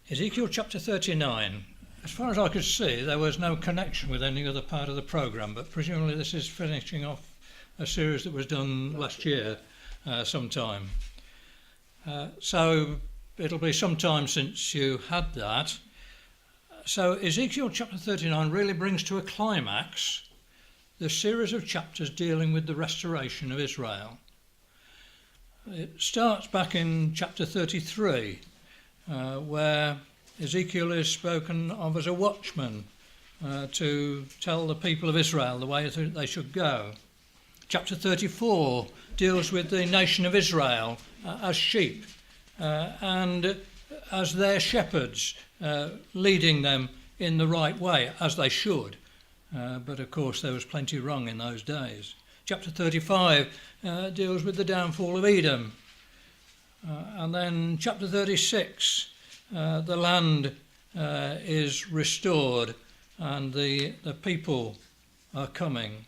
Ezekiel chapter 39. As far as I could see, there was no connection with any other part of the programme, but presumably this is finishing off a series that was done last year sometime. So it'll be some time since you had that. So Ezekiel chapter 39 really brings to a climax the series of chapters dealing with the restoration of Israel. It starts back in chapter 33, where Ezekiel is spoken of as a watchman to tell the people of Israel the way that they should go. Chapter 34 deals with the nation of Israel as sheep and as their shepherds, leading them in the right way, as they should. But of course there was plenty wrong in those days. Chapter 35 deals with the downfall of Edom. And then chapter 36, the land is restored and the people are coming.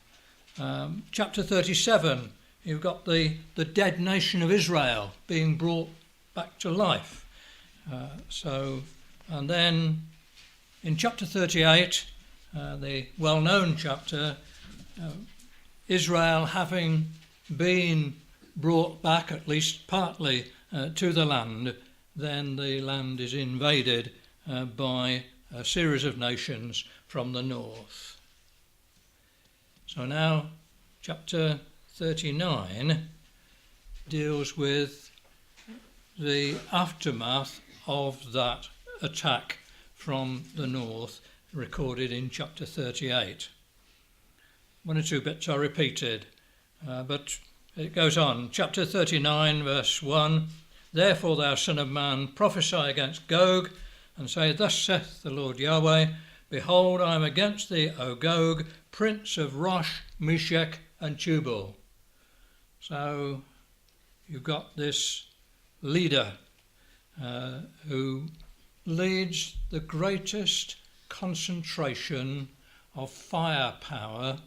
Chapter 37, you've got the dead nation of Israel being brought back to life. And then in chapter 38, the well-known chapter, Israel having been brought back, at least partly, to the land, then the land is invaded by a series of nations from the north. So now chapter 39 deals with the aftermath of that attack from the north, recorded in chapter 38. One or two bits are repeated, but it goes on. Chapter 39, verse 1, "Therefore, thou son of man, prophesy against Gog, and say, Thus saith the Lord Yahweh, Behold, I am against thee, O Gog, prince of Rosh, Meshech, and Tubal." So you've got this leader who leads the greatest concentration of firepower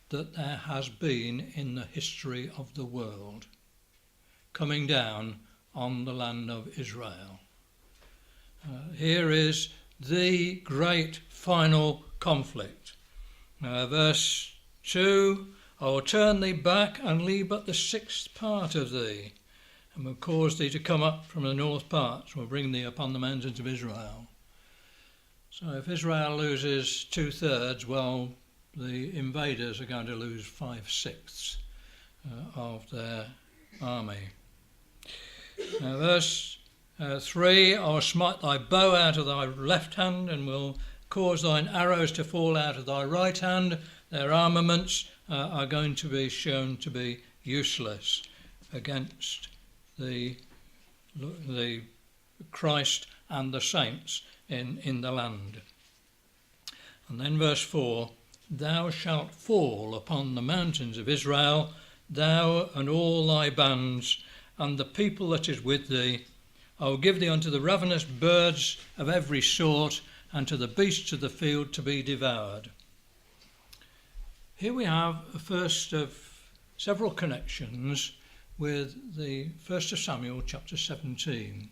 that there has been in the history of the world, coming down on the land of Israel. Here is the great final conflict. Verse 2, "I will turn thee back and leave but the sixth part of thee, and will cause thee to come up from the north parts, and will bring thee upon the mountains of Israel." So if Israel loses 2/3, well, the invaders are going to lose 5/6 of their army. Verse 3, "I will smite thy bow out of thy left hand, and will cause thine arrows to fall out of thy right hand." Their armaments are going to be shown to be useless against the Christ and the saints in the land. And then verse 4, "Thou shalt fall upon the mountains of Israel, thou and all thy bands, and the people that is with thee. I will give thee unto the ravenous birds of every sort, and to the beasts of the field to be devoured." Here we have a first of several connections with the 1st of Samuel chapter 17.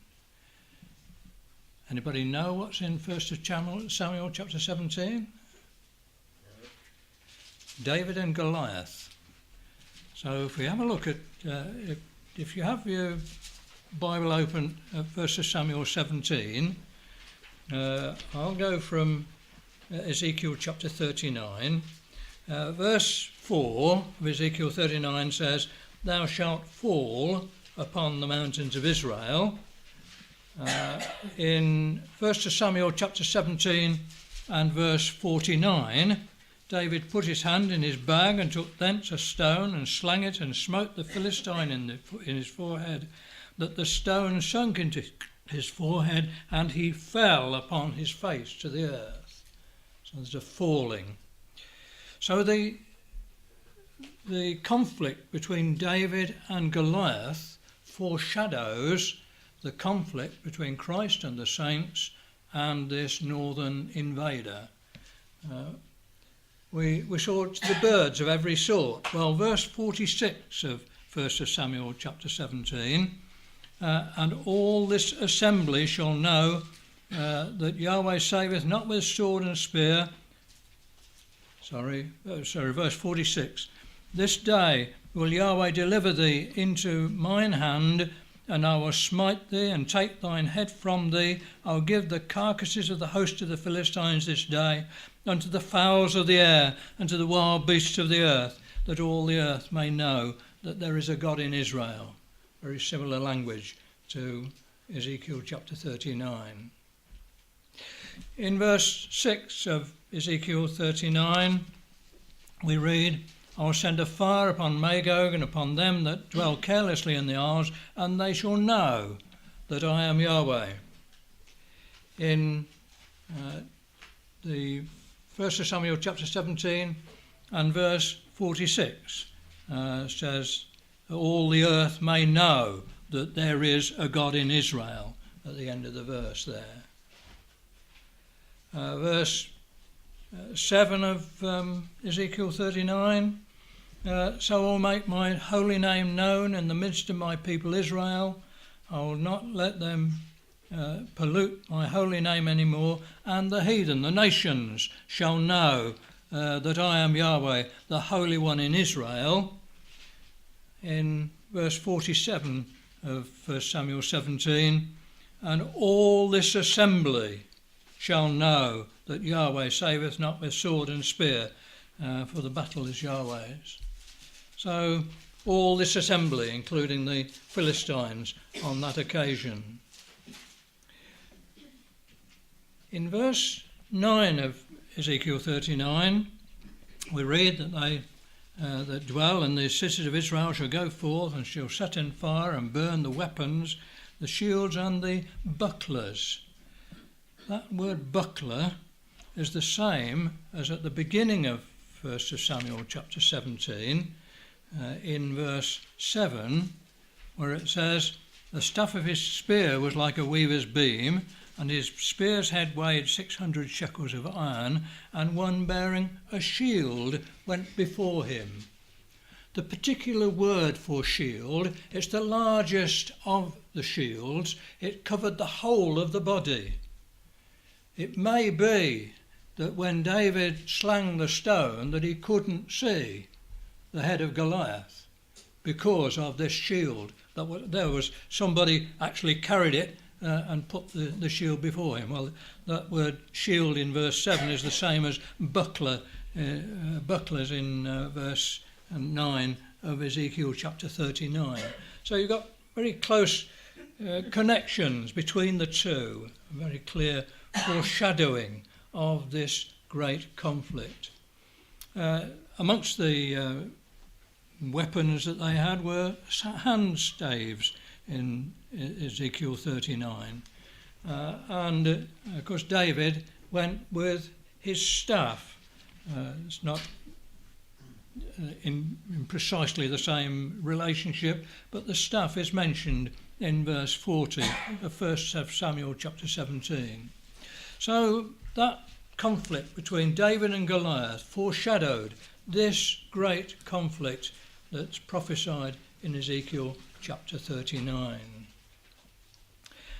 Anybody know what's in 1st of Samuel chapter 17? David and Goliath. So if we have a look at, if you have your Bible open at 1st of Samuel 17, I'll go from Ezekiel chapter 39. Verse 4 of Ezekiel 39 says, "Thou shalt fall upon the mountains of Israel." In 1st of Samuel chapter 17 and verse 49, David put his hand in his bag and took thence a stone and slang it and smote the Philistine in his forehead, that the stone sunk into his forehead and he fell upon his face to the earth. So there's a falling. So the conflict between David and Goliath foreshadows the conflict between Christ and the saints and this northern invader. We saw the birds of every sort. Well, verse 46 of 1st of Samuel chapter 17, "And all this assembly shall know that Yahweh saveth not with sword and spear. Verse 46. This day will Yahweh deliver thee into mine hand, and I will smite thee and take thine head from thee. I will give the carcasses of the host of the Philistines this day unto the fowls of the air and to the wild beasts of the earth, that all the earth may know that there is a God in Israel. Very similar language to Ezekiel chapter 39. In verse 6 of Ezekiel 39, we read, I will send a fire upon Magog and upon them that dwell carelessly in the isles, and they shall know that I am Yahweh. In the 1 Samuel chapter 17 and verse 46 says, all the earth may know that there is a God in Israel, at the end of the verse there. Verse 7 of Ezekiel 39, so I will make my holy name known in the midst of my people Israel. I will not let them pollute my holy name anymore, and the heathen, the nations, shall know that I am Yahweh, the Holy One in Israel. In verse 47 of 1 Samuel 17, and all this assembly shall know that Yahweh saveth not with sword and spear, for the battle is Yahweh's. So all this assembly, including the Philistines, on that occasion. In verse 9 of Ezekiel 39, we read that they that dwell in the cities of Israel shall go forth and shall set in fire and burn the weapons, the shields and the bucklers. That word buckler is the same as at the beginning of 1 Samuel chapter 17, in verse 7, where it says, the staff of his spear was like a weaver's beam, and his spear's head weighed 600 shekels of iron, and one bearing a shield went before him. The particular word for shield, it's the largest of the shields. It covered the whole of the body. It may be that when David slang the stone that he couldn't see the head of Goliath because of this shield. There was somebody actually carried it and put the shield before him. Well, that word shield in verse 7 is the same as buckler, bucklers in verse 9 of Ezekiel chapter 39. So you've got very close connections between the two, a very clear foreshadowing of this great conflict. Amongst the weapons that they had were hand staves in Ezekiel 39. And of course David went with his staff. It's not in precisely the same relationship, but the staff is mentioned in verse 40 of 1 Samuel chapter 17. So that conflict between David and Goliath foreshadowed this great conflict that's prophesied in Ezekiel chapter 39.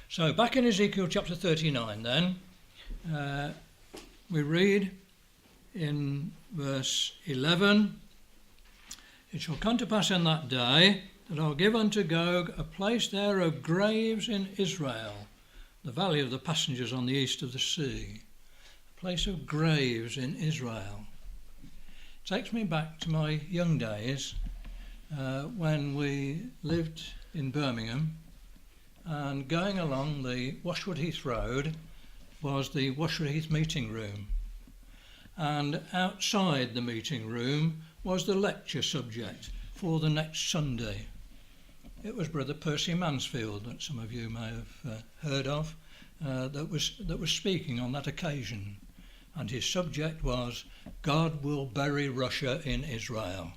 So back in Ezekiel chapter 39 then, we read in verse 11, it shall come to pass in that day that I'll give unto Gog a place there of graves in Israel, the valley of the passengers on the east of the sea. A place of graves in Israel. It takes me back to my young days when we lived in Birmingham, and going along the Washwood Heath Road was the Washwood Heath meeting room, and outside the meeting room was the lecture subject for the next Sunday. It was Brother Percy Mansfield, that some of you may have heard of, that was speaking on that occasion, and his subject was God will bury Russia in Israel.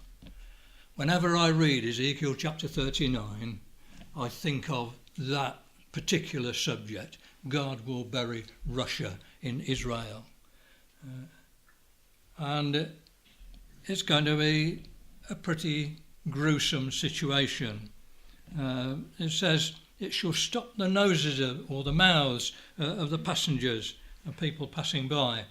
Whenever I read Ezekiel chapter 39, I think of that particular subject. God will bury Russia in Israel. And it's going to be a pretty gruesome situation. It says it shall stop the noses or the mouths of the passengers, of people passing by.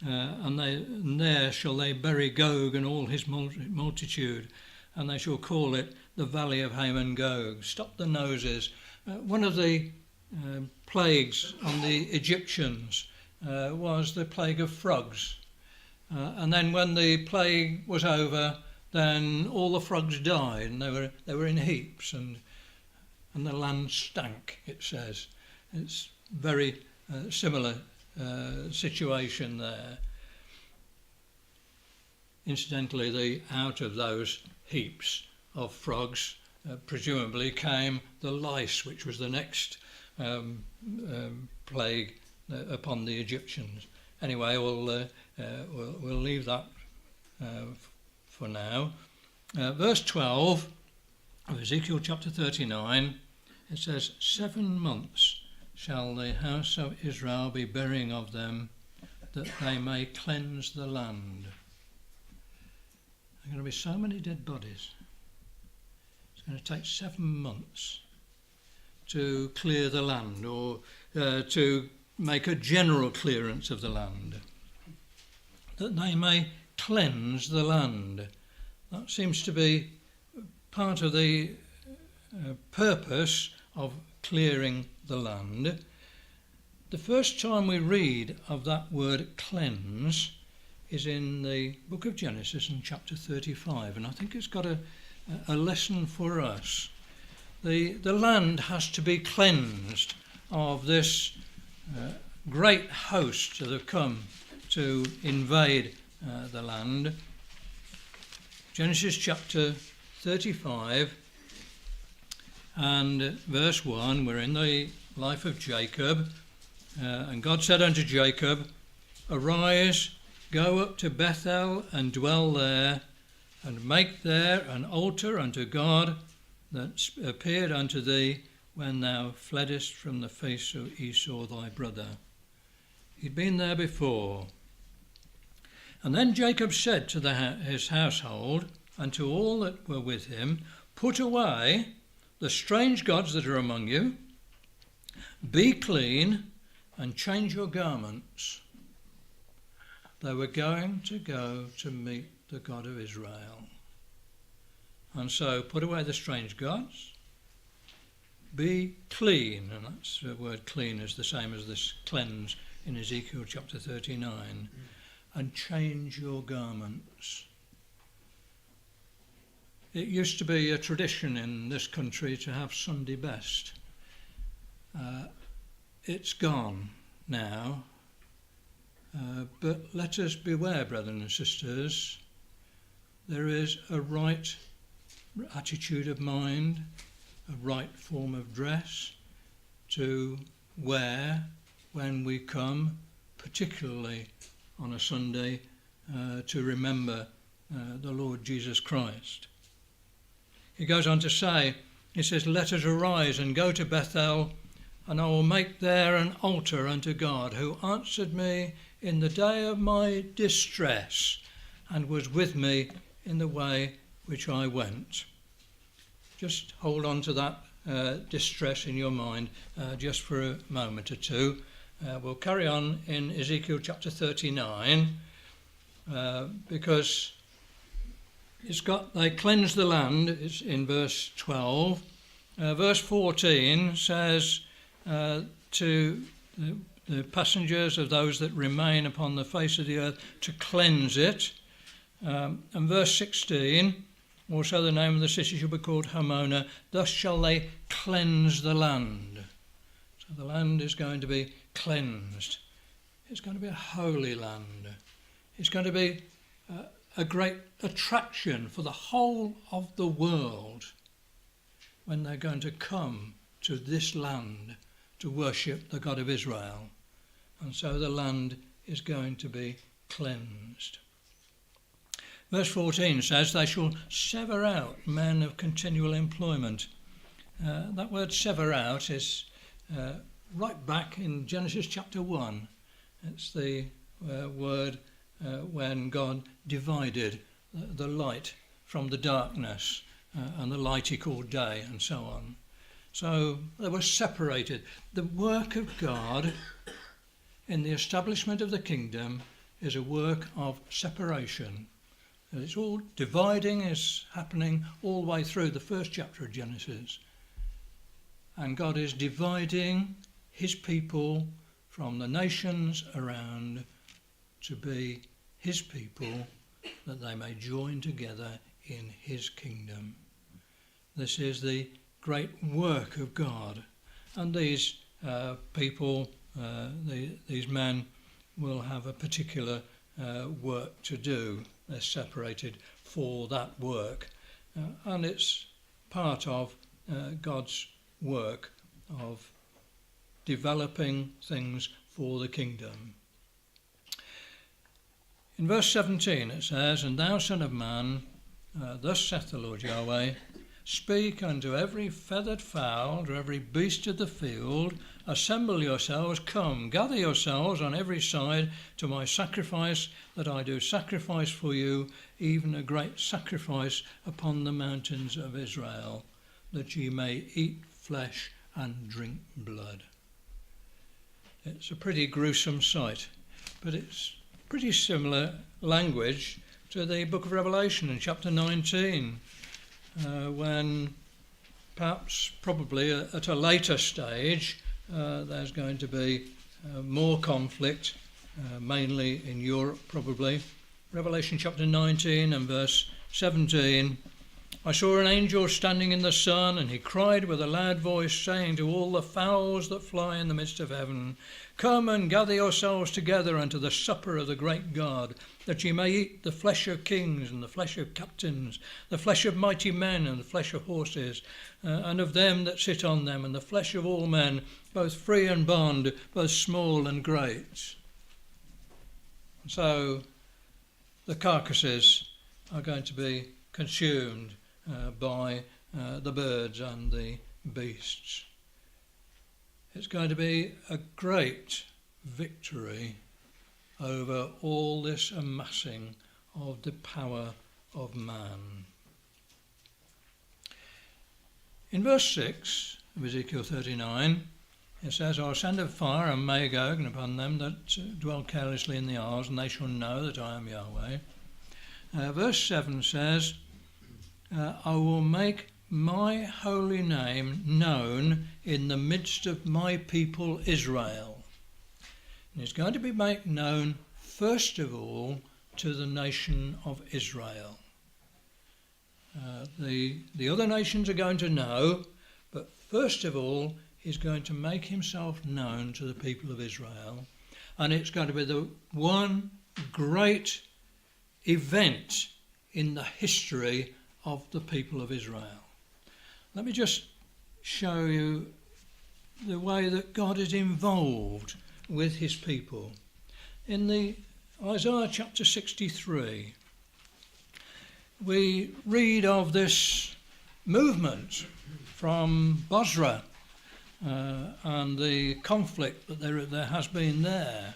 And there shall they bury Gog and all his multitude, and they shall call it the Valley of Haman Gog. Stop the noses. One of the plagues on the Egyptians was the plague of frogs. And then when the plague was over, then all the frogs died, and they were in heaps, and the land stank, it says. It's very similar situation there. Incidentally, out of those heaps of frogs presumably came the lice, which was the next plague upon the Egyptians. Anyway, we'll leave that for now. Verse 12 of Ezekiel chapter 39, it says, 7 months shall the house of Israel be burying of them, that they may cleanse the land. There are going to be so many dead bodies. It's going to take 7 months to clear the land, or to make a general clearance of the land, that they may cleanse the land. That seems to be part of the purpose of clearing the land. The first time we read of that word cleanse is in the book of Genesis in chapter 35, and I think it's got a lesson for us. The land has to be cleansed of this great host that have come to invade the land. Genesis chapter 35 and verse 1, we're in the life of Jacob, and God said unto Jacob, Arise, go up to Bethel and dwell there, and make there an altar unto God that appeared unto thee when thou fleddest from the face of Esau thy brother. He'd been there before. And then Jacob said to his household and to all that were with him, Put away the strange gods that are among you, be clean, and change your garments. They were going to go to meet the God of Israel. And so put away the strange gods, be clean, and that's the word clean is the same as this cleanse in Ezekiel chapter 39, and change your garments. It used to be a tradition in this country to have Sunday best. It's gone now, but let us beware, brethren and sisters. There is a right attitude of mind, a right form of dress to wear when we come, particularly on a Sunday, to remember the Lord Jesus Christ. He goes on to say, he says, Let us arise and go to Bethel, and I will make there an altar unto God, who answered me in the day of my distress, and was with me in the way which I went. Just hold on to that distress in your mind just for a moment or two. We'll carry on in Ezekiel chapter 39 because they cleanse the land. It's in verse 12. Verse 14 says to the passengers of those that remain upon the face of the earth to cleanse it. And verse 16, also the name of the city shall be called Hamona. Thus shall they cleanse the land. So the land is going to be cleansed. It's going to be a holy land. It's going to be a great attraction for the whole of the world when they're going to come to this land to worship the God of Israel. And so the land is going to be cleansed. Verse 14 says, They shall sever out men of continual employment. That word sever out is right back in Genesis chapter 1. It's the word when God divided the light from the darkness, and the light he called day, and so on. So they were separated. The work of God in the establishment of the kingdom is a work of separation. It's all dividing is happening all the way through the first chapter of Genesis. And God is dividing his people from the nations around to be his people, that they may join together in his kingdom. This is the great work of God. And these people, these men, will have a particular work to do. They're separated for that work. And it's part of God's work of developing things for the kingdom. In verse 17 it says, "And thou, son of man, thus saith the Lord Yahweh, speak unto every feathered fowl, to every beast of the field, assemble yourselves, come, gather yourselves on every side to my sacrifice, that I do sacrifice for you, even a great sacrifice upon the mountains of Israel, that ye may eat flesh and drink blood." It's a pretty gruesome sight, but it's pretty similar language to the book of Revelation in chapter 19, when perhaps probably at a later stage there's going to be more conflict, mainly in Europe probably. Revelation chapter 19 and verse 17, "I saw an angel standing in the sun, and he cried with a loud voice, saying to all the fowls that fly in the midst of heaven, Come and gather yourselves together unto the supper of the great God, that ye may eat the flesh of kings, and the flesh of captains, the flesh of mighty men, and the flesh of horses, and of them that sit on them, and the flesh of all men, both free and bond, both small and great." So the carcasses are going to be consumed by the birds and the beasts. It's going to be a great victory over all this amassing of the power of man. In verse 6 of Ezekiel 39, it says, "I will send a fire and Magog upon them that dwell carelessly in the isles, and they shall know that I am Yahweh." Verse 7 says, "I will make my holy name known in the midst of my people Israel." And it's going to be made known first of all to the nation of Israel. The other nations are going to know, but first of all he's going to make himself known to the people of Israel. And it's going to be the one great event in the history of the people of Israel. Let me just show you the way that God is involved with his people. In the Isaiah chapter 63, we read of this movement from Bozrah and the conflict that there has been there.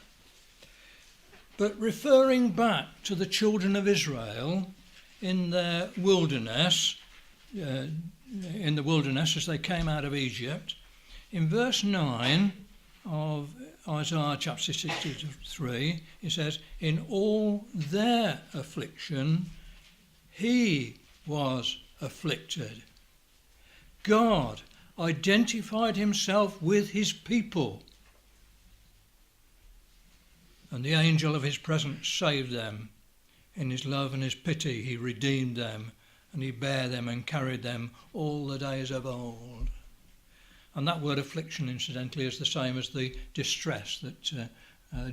But referring back to the children of Israel in their wilderness, as they came out of Egypt, in verse 9 of Isaiah chapter 63, it says, "In all their affliction, he was afflicted." God identified himself with his people, and the angel of his presence saved them. In his love and his pity he redeemed them, and he bare them and carried them all the days of old. And that word affliction, incidentally, is the same as the distress that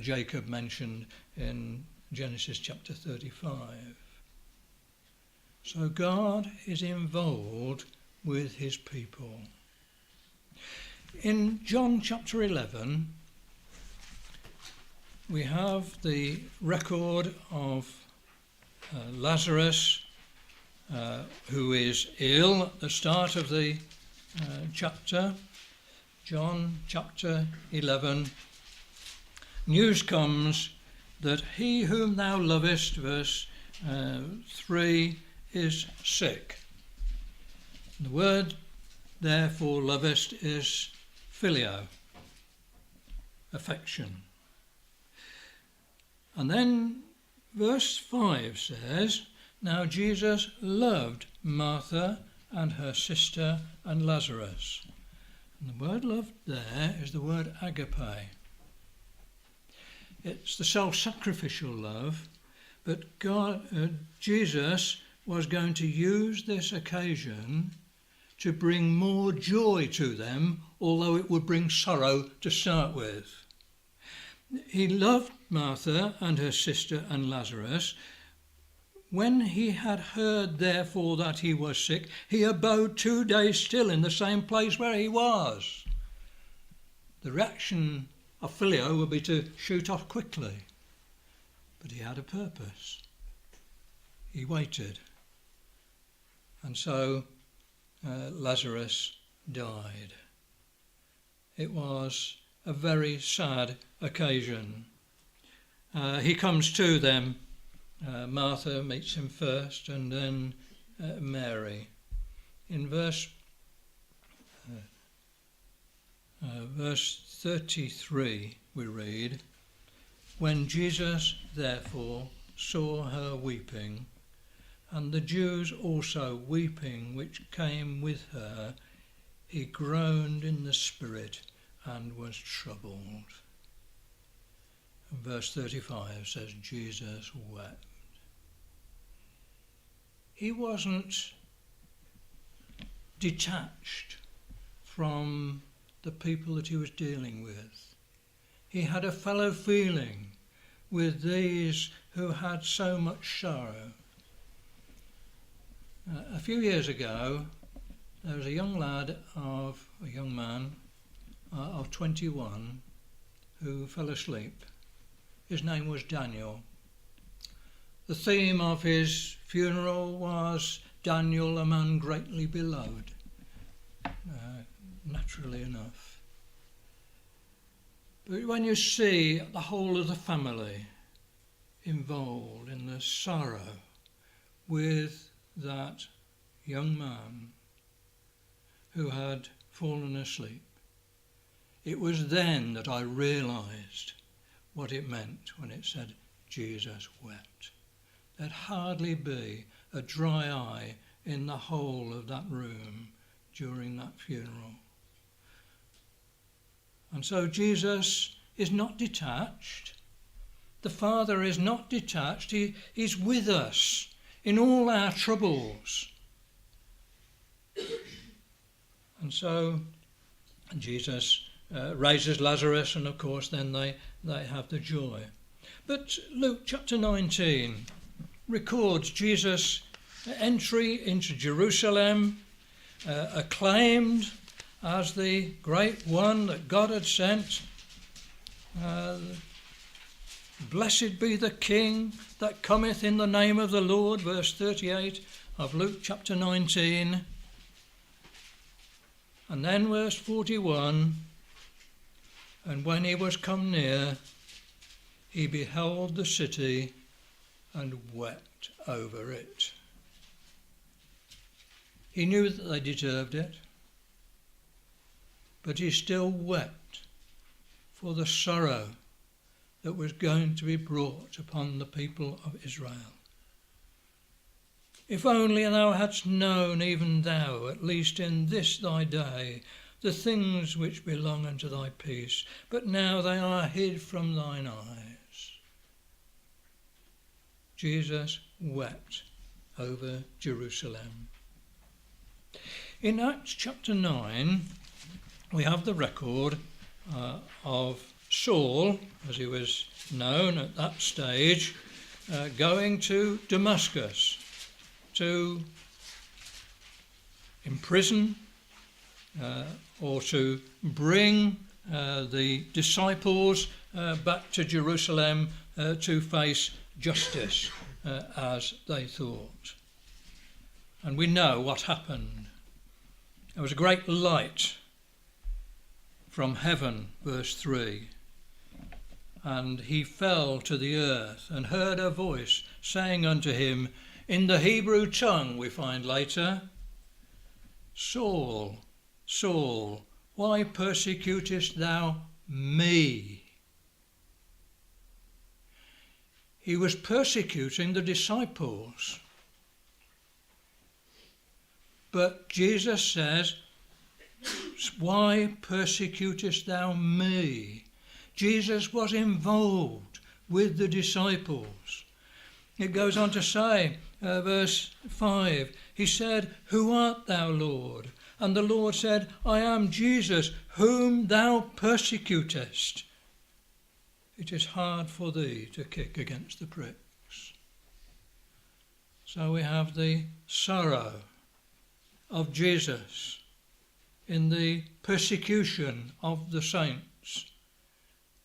Jacob mentioned in Genesis chapter 35. So God is involved with his people. In John chapter 11, we have the record of Lazarus, who is ill at the start of the chapter. John chapter 11. News comes that he whom thou lovest, verse 3, is sick. The word therefore lovest is phileo, affection. And then verse 5 says, now Jesus loved Martha and her sister and Lazarus. And the word loved there is the word agape. It's the self-sacrificial love, but Jesus was going to use this occasion to bring more joy to them, although it would bring sorrow to start with. He loved Martha and her sister and Lazarus. When he had heard, therefore, that he was sick, he abode 2 days still in the same place where he was. The reaction of Phileo would be to shoot off quickly. But he had a purpose. He waited. And so Lazarus died. It was a very sad occasion. He comes to them. Martha meets him first, and then Mary. In verse 33 we read, when Jesus therefore saw her weeping, and the Jews also weeping which came with her, he groaned in the spirit and was troubled. And verse 35 says Jesus wept. He wasn't detached from the people that he was dealing with. He had a fellow feeling with these who had so much sorrow. A few years ago, there was a young man of 21 who fell asleep. His name was Daniel. The theme of his funeral was Daniel, a man greatly beloved, naturally enough. But when you see the whole of the family involved in the sorrow with that young man who had fallen asleep, it was then that I realised what it meant when it said Jesus wept. There'd hardly be a dry eye in the whole of that room during that funeral. And so Jesus is not detached. The Father is not detached. He's with us in all our troubles. And so Jesus raises Lazarus, and of course then they have the joy. But Luke chapter 19 records Jesus' entry into Jerusalem, acclaimed as the great one that God had sent. Blessed be the King that cometh in the name of the Lord, verse 38 of Luke chapter 19. And then verse 41, and when he was come near, he beheld the city and wept over it. He knew that they deserved it, but he still wept for the sorrow that was going to be brought upon the people of Israel. If only thou hadst known, even thou, at least in this thy day, the things which belong unto thy peace, but now they are hid from thine eyes. Jesus wept over Jerusalem. In Acts chapter 9, we have the record of Saul, as he was known at that stage, going to Damascus to imprison or to bring the disciples back to Jerusalem to face justice, as they thought. And we know what happened. There was a great light from heaven, verse 3. And he fell to the earth and heard a voice saying unto him, in the Hebrew tongue we find later, Saul, Saul, why persecutest thou me? He was persecuting the disciples. But Jesus says, why persecutest thou me? Jesus was involved with the disciples. It goes on to say, verse 5, he said, who art thou, Lord? And the Lord said, I am Jesus, whom thou persecutest. It is hard for thee to kick against the pricks. So we have the sorrow of Jesus in the persecution of the saints.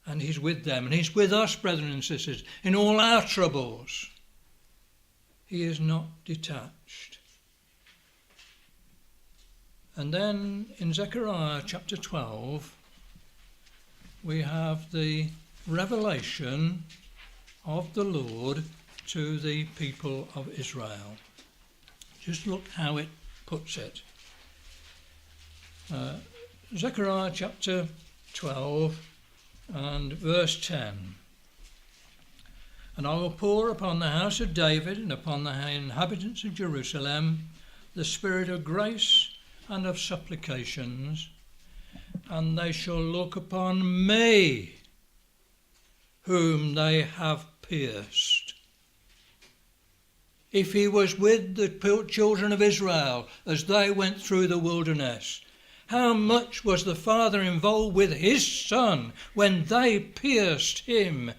And he's with them, and he's with us, brethren and sisters, in all our troubles. He is not detached. And then in Zechariah chapter 12, we have the revelation of the Lord to the people of Israel. Just look how it puts it. Zechariah chapter 12 and verse 10. And I will pour upon the house of David and upon the inhabitants of Jerusalem the spirit of grace and of supplications, and they shall look upon me, whom they have pierced. If he was with the children of Israel as they went through the wilderness, how much was the Father involved with his Son when they pierced him?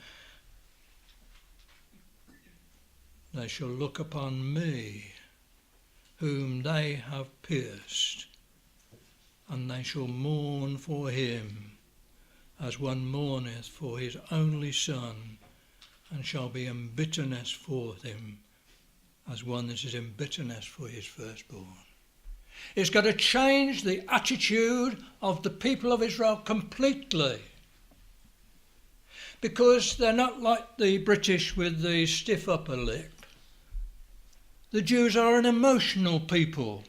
They shall look upon me, whom they have pierced, and they shall mourn for him, as one mourneth for his only son, and shall be in bitterness for him, as one that is in bitterness for his firstborn. It's got to change the attitude of the people of Israel completely, because they're not like the British with the stiff upper lip. The Jews are an emotional people.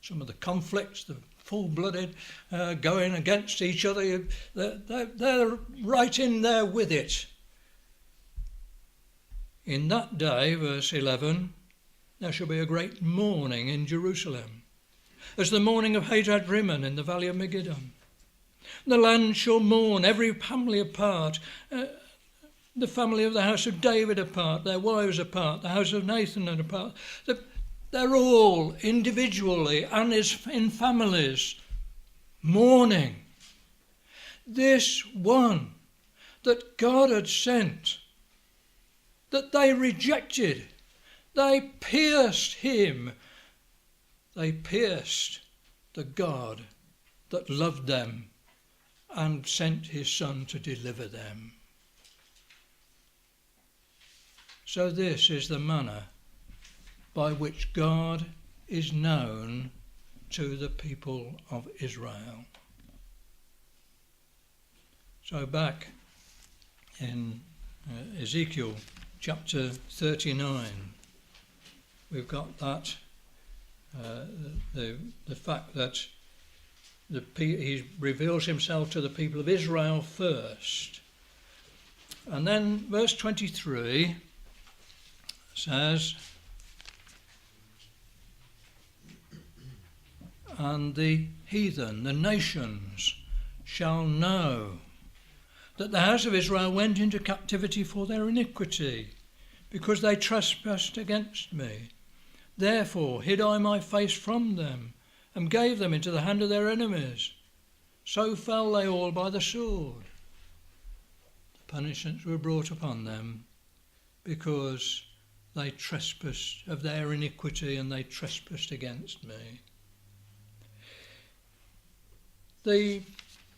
Some of the conflicts, the full-blooded going against each other, they're right in there with it. In that day, verse 11, there shall be a great mourning in Jerusalem, as the mourning of Hadad Rimmon in the valley of Megiddo. The land shall mourn, every family apart, the family of the house of David apart, their wives apart, the house of Nathan apart. They're all individually and in families mourning. This one that God had sent, that they rejected, they pierced him. They pierced the God that loved them and sent his Son to deliver them. So this is the manner by which God is known to the people of Israel. So back in Ezekiel chapter 39, we've got that, the fact that he reveals himself to the people of Israel first. And then verse 23 says, and the heathen, the nations, shall know that the house of Israel went into captivity for their iniquity, because they trespassed against me. Therefore hid I my face from them, and gave them into the hand of their enemies. So fell they all by the sword. The punishments were brought upon them, because they trespassed of their iniquity, and they trespassed against me. The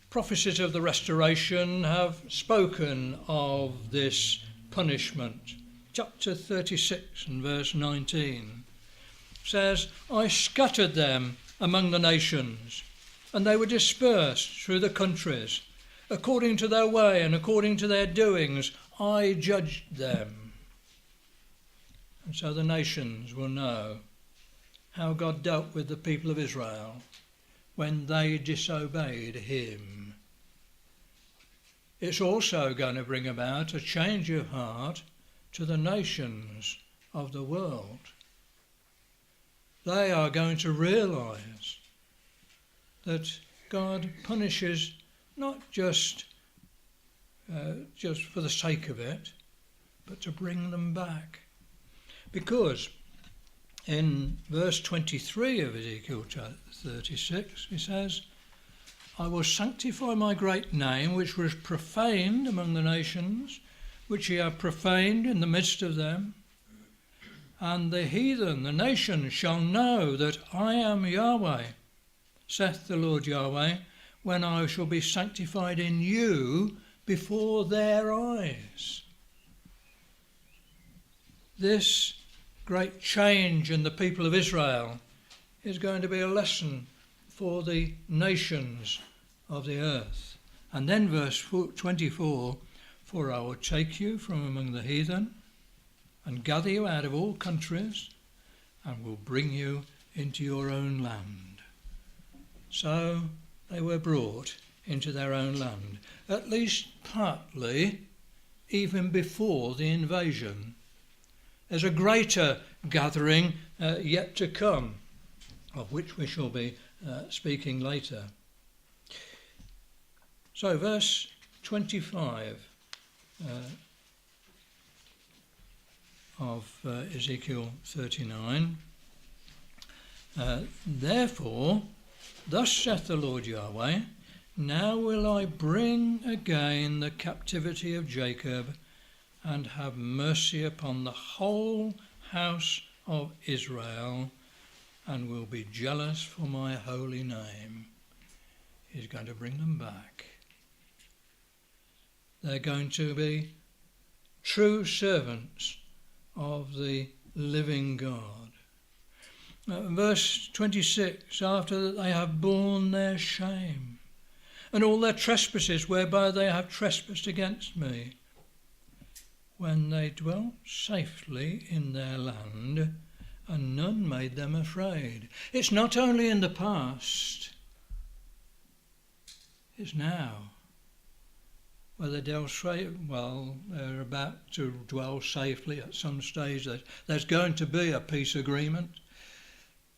prophecies of the restoration have spoken of this punishment. Chapter 36 and verse 19 says, I scattered them among the nations, and they were dispersed through the countries. According to their way and according to their doings, I judged them. And so the nations will know how God dealt with the people of Israel when they disobeyed him. It's also going to bring about a change of heart to the nations of the world. They are going to realise that God punishes not just for the sake of it, but to bring them back. Because in verse 23 of Ezekiel 36, he says, I will sanctify my great name, which was profaned among the nations, which ye have profaned in the midst of them. And the heathen, the nations, shall know that I am Yahweh, saith the Lord Yahweh, when I shall be sanctified in you before their eyes. This great change in the people of Israel is going to be a lesson for the nations of the earth. And then verse 24, for I will take you from among the heathen and gather you out of all countries and will bring you into your own land. So they were brought into their own land, at least partly, even before the invasion. There's a greater gathering yet to come, of which we shall be speaking later. So verse 25 of Ezekiel 39. Therefore, thus saith the Lord Yahweh, now will I bring again the captivity of Jacob, and have mercy upon the whole house of Israel, and will be jealous for my holy name. He's going to bring them back. They're going to be true servants of the living God. Verse 26, after that they have borne their shame, and all their trespasses whereby they have trespassed against me, when they dwelt safely in their land, and none made them afraid. It's not only in the past, it's now. Where they they're about to dwell safely at some stage. There's going to be a peace agreement.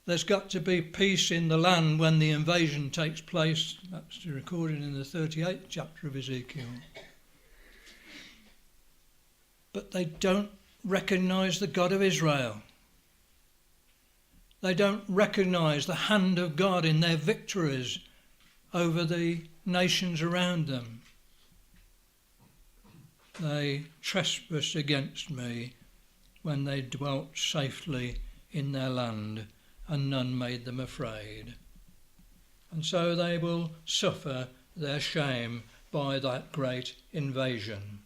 There's got to be peace in the land when the invasion takes place. That's recorded in the 38th chapter of Ezekiel. But they don't recognise the God of Israel. They don't recognise the hand of God in their victories over the nations around them. They trespassed against me when they dwelt safely in their land, and none made them afraid. And so they will suffer their shame by that great invasion.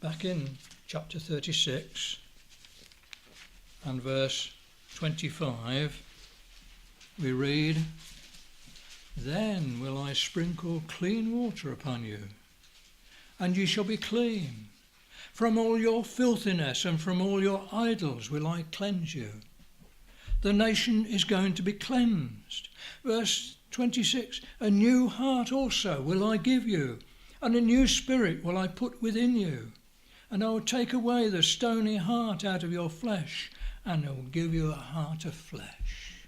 Back in chapter 36 and verse 25, we read, then will I sprinkle clean water upon you, and ye shall be clean. From all your filthiness and from all your idols will I cleanse you. The nation is going to be cleansed. Verse 26, a new heart also will I give you, and a new spirit will I put within you. And I will take away the stony heart out of your flesh, and I will give you a heart of flesh.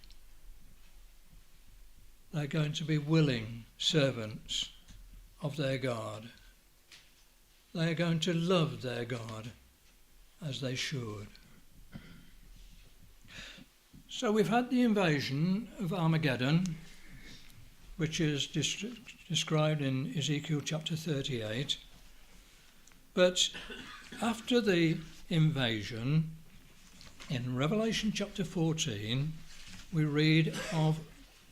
They're going to be willing servants of their God. They're going to love their God as they should. So we've had the invasion of Armageddon, which is described in Ezekiel chapter 38. But after the invasion, in Revelation chapter 14, we read of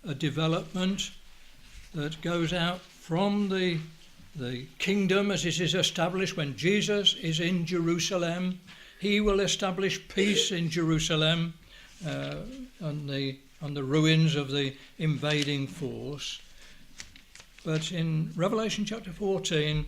a development that goes out from the kingdom as it is established when Jesus is in Jerusalem. He will establish peace in Jerusalem on the ruins of the invading force. But in Revelation chapter 14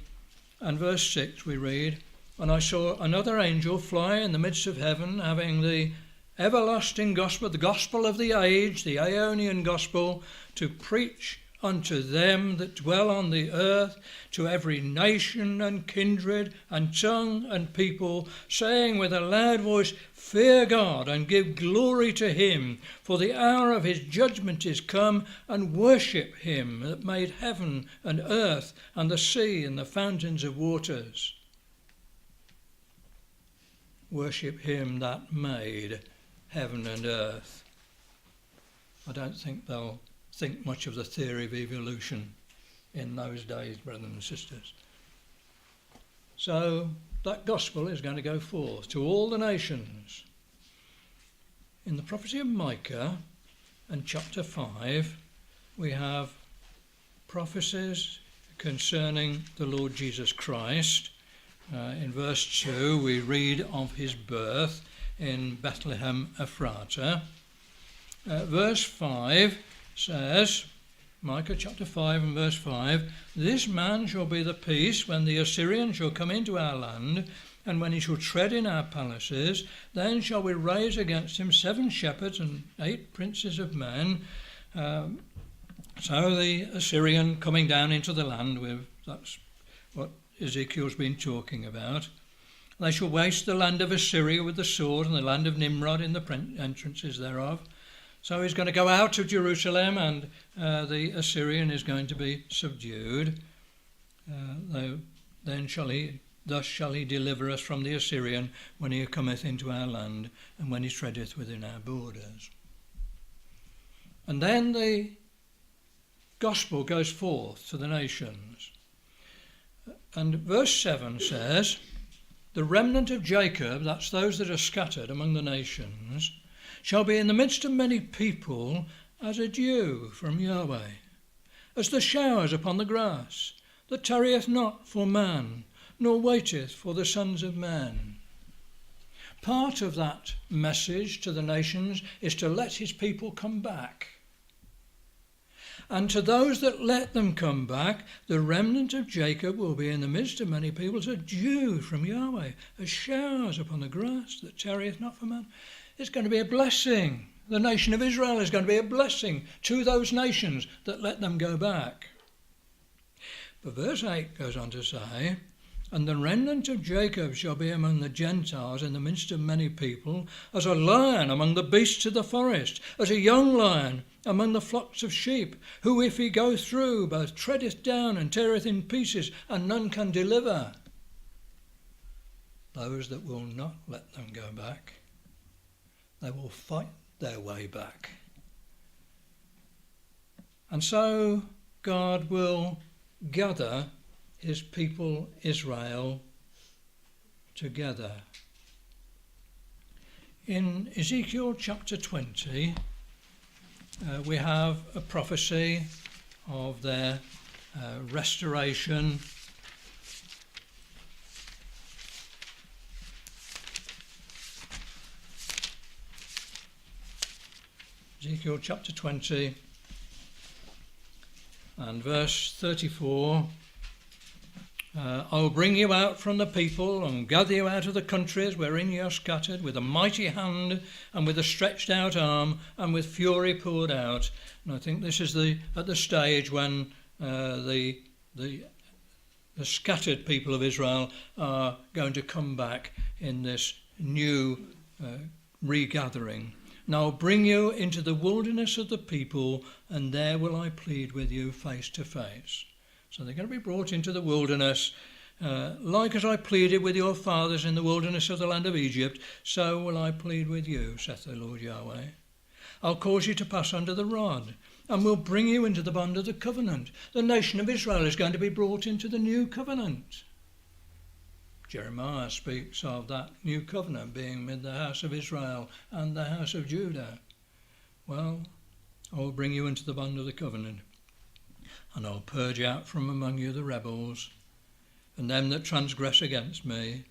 and verse 6 we read, and I saw another angel fly in the midst of heaven, having the everlasting gospel, the gospel of the age, the Aeonian gospel, to preach unto them that dwell on the earth, to every nation and kindred and tongue and people, saying with a loud voice, Fear God and give glory to him, for the hour of his judgment is come, and worship him that made heaven and earth and the sea and the fountains of waters. Worship him that made heaven and earth. I don't think they'll think much of the theory of evolution in those days, brothers and sisters. So that gospel is going to go forth to all the nations. In the prophecy of Micah and chapter 5, we have prophecies concerning the Lord Jesus Christ. In verse 2 we read of his birth in Bethlehem Ephrata. Verse 5 says, Micah chapter 5 and verse 5, This man shall be the peace when the Assyrian shall come into our land, and when he shall tread in our palaces, then shall we raise against him 7 shepherds and 8 princes of men. So the Assyrian coming down into the land, that's what Ezekiel's been talking about. They shall waste the land of Assyria with the sword, and the land of Nimrod in the entrances thereof. So he's going to go out of Jerusalem, and the Assyrian is going to be subdued. Thus shall he deliver us from the Assyrian when he cometh into our land, and when he treadeth within our borders. And then the gospel goes forth to the nations. And verse 7 says, The remnant of Jacob, that's those that are scattered among the nations, shall be in the midst of many people as a dew from Yahweh, as the showers upon the grass, that tarrieth not for man, nor waiteth for the sons of men. Part of that message to the nations is to let his people come back. And to those that let them come back, the remnant of Jacob will be in the midst of many people as a dew from Yahweh, as showers upon the grass that tarrieth not for man. It's going to be a blessing. The nation of Israel is going to be a blessing to those nations that let them go back. But verse 8 goes on to say, And the remnant of Jacob shall be among the Gentiles in the midst of many people, as a lion among the beasts of the forest, as a young lion among the flocks of sheep, who if he go through both treadeth down and teareth in pieces, and none can deliver. Those that will not let them go back, they will fight their way back. And so God will gather his people Israel together. In Ezekiel chapter 20, we have a prophecy of their restoration. Ezekiel chapter 20 and verse 34. I will bring you out from the people and gather you out of the countries wherein you are scattered, with a mighty hand and with a stretched out arm and with fury poured out. And I think this is at the stage when the scattered people of Israel are going to come back in this new regathering. And I'll bring you into the wilderness of the people, and there will I plead with you face to face. So they're going to be brought into the wilderness, like as I pleaded with your fathers in the wilderness of the land of Egypt, so will I plead with you, saith the Lord Yahweh. I'll cause you to pass under the rod, and will bring you into the bond of the covenant. The nation of Israel is going to be brought into the new covenant. Jeremiah speaks of that new covenant being with the house of Israel and the house of Judah. Well, I will bring you into the bond of the covenant, and I'll purge out from among you the rebels, and them that transgress against me.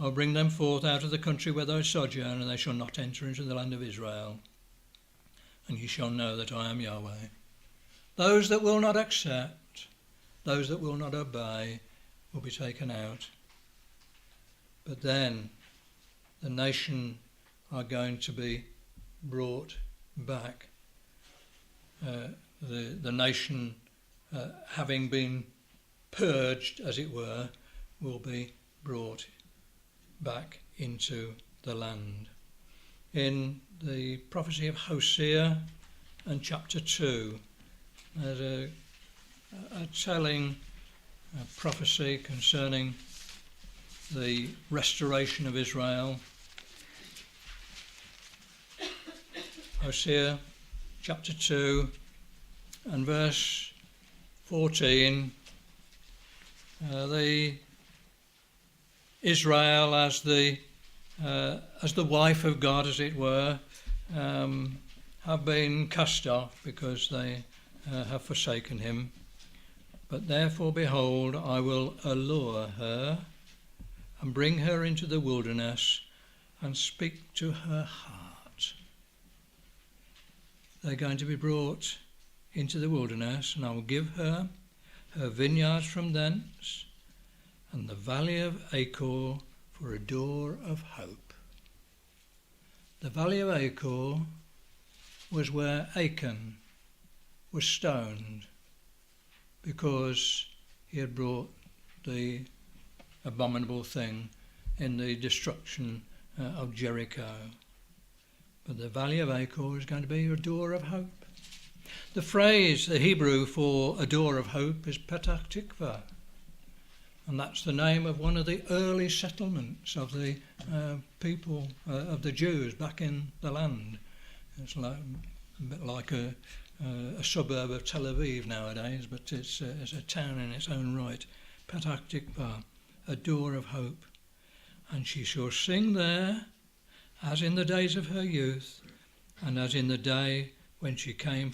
I'll bring them forth out of the country where they sojourn, and they shall not enter into the land of Israel. And ye shall know that I am Yahweh. Those that will not accept, those that will not obey, will be taken out. But then the nation are going to be brought back. The nation, having been purged, as it were, will be brought back into the land. In the prophecy of Hosea and chapter 2, there's a telling prophecy concerning the restoration of Israel. Hosea chapter 2 and verse 14, Israel as the wife of God, as it were, have been cast off because they have forsaken him. But therefore, behold, I will allure her and bring her into the wilderness and speak to her heart. They're going to be brought into the wilderness, and I will give her vineyards from thence, and the valley of Achor for a door of hope. The valley of Achor was where Achan was stoned because he had brought the abominable thing in the destruction of Jericho. But the valley of Achor is going to be a door of hope. The phrase, the Hebrew for a door of hope, is Petach Tikva, and that's the name of one of the early settlements of the people, of the Jews back in the land. It's like, a bit like a suburb of Tel Aviv nowadays, but it's a town in its own right. Petach Tikva, a door of hope. And she shall sing there, as in the days of her youth, and as in the day when she came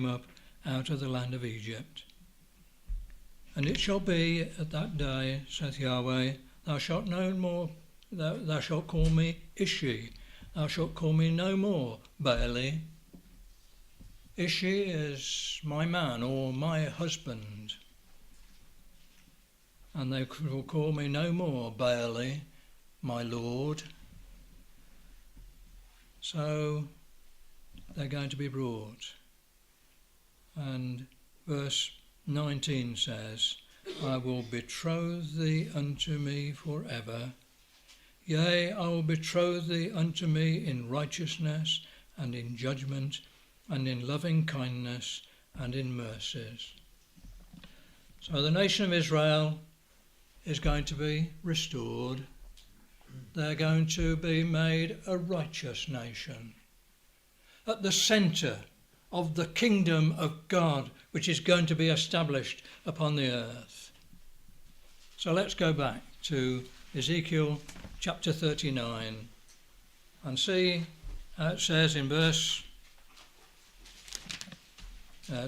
up out of the land of Egypt. And it shall be at that day, saith Yahweh, thou shalt no more, thou shalt call me Ishi, thou shalt call me no more Baali. Ishi is my man or my husband. And they will call me no more Baali, my Lord. So they're going to be brought. And verse 19 says, I will betroth thee unto me forever. Yea, I will betroth thee unto me in righteousness and in judgment and in loving kindness and in mercies. So the nation of Israel is going to be restored. They're going to be made a righteous nation at the centre of the kingdom of God, which is going to be established upon the earth. So let's go back to Ezekiel chapter 39 and see how it says in verse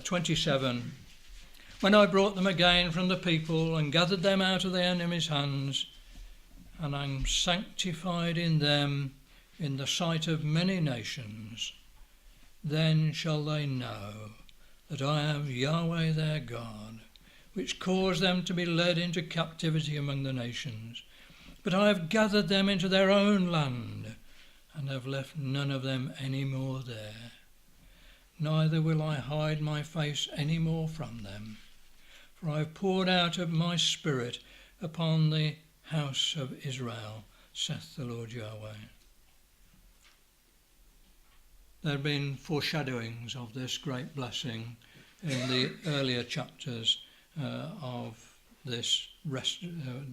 27, when I brought them again from the people and gathered them out of the enemy's hands, and I sanctified in them in the sight of many nations, then shall they know that I am Yahweh their God, which caused them to be led into captivity among the nations. But I have gathered them into their own land, and have left none of them any more there. Neither will I hide my face any more from them, for I have poured out of my spirit upon the house of Israel, saith the Lord Yahweh. There have been foreshadowings of this great blessing in the earlier chapters of this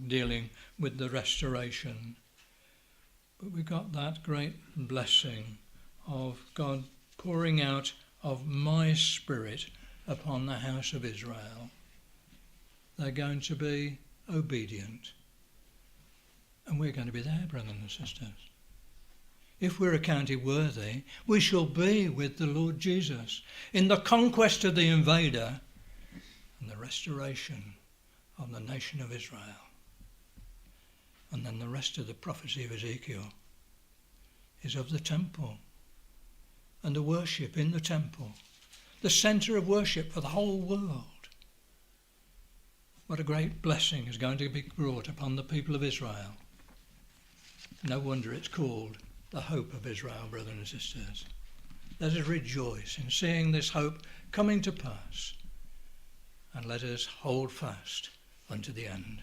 dealing with the restoration. But we got that great blessing of God pouring out of my spirit upon the house of Israel. They're going to be obedient. And we're going to be there, brothers and sisters. If we're accounted worthy, we shall be with the Lord Jesus in the conquest of the invader and the restoration of the nation of Israel. And then the rest of the prophecy of Ezekiel is of the temple and the worship in the temple, the centre of worship for the whole world. What a great blessing is going to be brought upon the people of Israel. No wonder it's called the hope of Israel, brothers and sisters. Let us rejoice in seeing this hope coming to pass, and let us hold fast unto the end.